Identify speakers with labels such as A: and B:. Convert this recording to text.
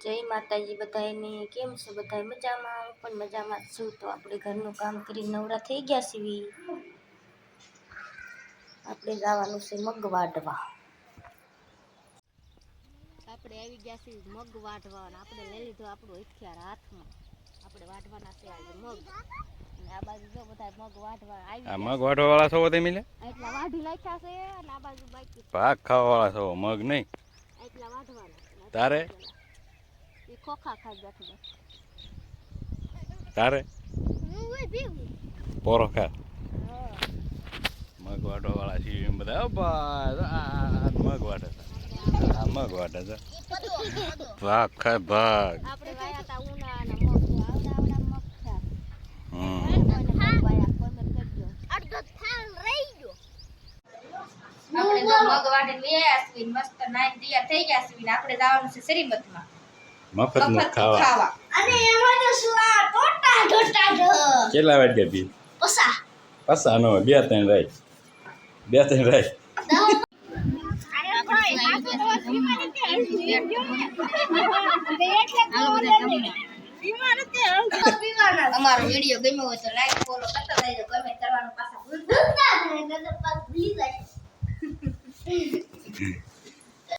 A: જય માતાજી બધાને કેમ છો બધા મજામાં હું પણ મજામાં છું તો આપણે ઘરનું કામ કરી નવરા થઈ ગયા છીએ આપણે જવાનું છે મગ વાઢવા આપણે આવી ગયા છીએ મગ વાઢવા અને આપણે લઈ લીધો આપણું હથિયાર હાથમાં આપણે વાઢવાના છે આજે મગ અને આ બાજુ જો બધા મગ વાઢવા આવી
B: આ મગ વાઢવા વાળા છો તમે લે
A: એટલા વાઢી નાખ્યા છે અને આ બાજુ બાકી
B: ભાગ ખાવા વાળા છો મગ નહીં
A: એટલા વાઢવાના
B: તારે
A: એ ખોખા ખાઈ બેઠું
B: તારે પોરો ખા
A: હા
B: મગ વાઢવા વાળા છીએ બધા આ મગ વાઢે આ મગ વાઢે છે ભાગ ખાય ભાગ
A: આપણે વાયા તા ઉનાળાના મગ આવડા મગ થયા અડધો થાળ રહી ગયો આપણે તો મગ વાટીને લઈ આવ્યા છીએ મસ્ત નાઈ તૈયાર થઈ ગયા છીએ આપણે જવાનું છે શ્રીમતમાં
B: મફત નું ખાવા
A: અને એમાં તો શું આ ટોટા
B: કેટલા વાગ્યા બી પસા નો બે ત્રણ રાઈ
A: અમારો વિડિયો ગમ્યો હોય તો લાઈક ફોલો કરતા રહેજો કમેન્ટ કરવાનું પાછા ભૂલતા નહીં નકર પાછું ભૂલી જાય